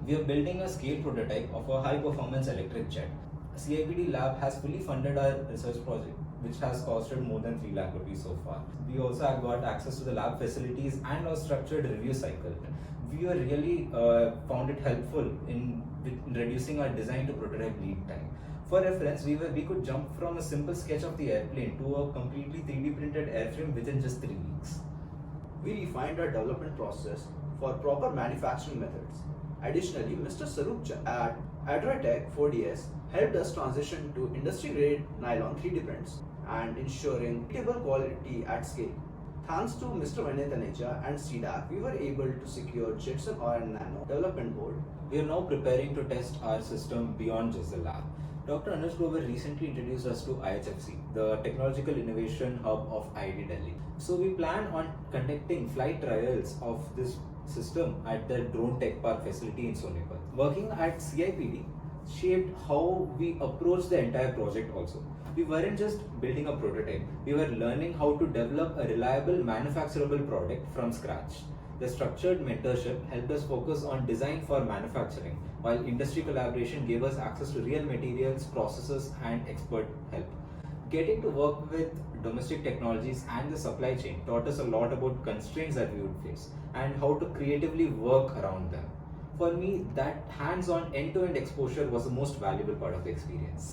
We are building a scale prototype of a high-performance electric jet. CIPD lab has fully funded our research project, which has costed more than 3 lakh rupees so far. We also have got access to the lab facilities and a structured review cycle. We were really found it helpful in reducing our design to prototype lead time. For reference, we could jump from a simple sketch of the airplane to a completely 3D printed airframe within just 3 weeks. We refined our development process for proper manufacturing methods. Additionally, Mr. Sarup at B.Tech 4DS helped us transition to industry-grade nylon 3D prints and ensuring repeatable quality at scale. Thanks to Mr. Vinay Taneja and CDAC, we were able to secure Jetson Oil and Nano development board. We are now preparing to test our system beyond just the lab. Dr. Anuj Grover recently introduced us to IHFC, the Technological Innovation Hub of IIT Delhi. So we plan on conducting flight trials of this system at the Drone Tech Park facility in Sonepat. Working at CIPD shaped how we approach the entire project also. We weren't just building a prototype, we were learning how to develop a reliable manufacturable product from scratch. The structured mentorship helped us focus on design for manufacturing, while industry collaboration gave us access to real materials, processes, and expert help. Getting to work with domestic technologies and the supply chain taught us a lot about constraints that we would face and how to creatively work around them. For me, that hands-on end-to-end exposure was the most valuable part of the experience.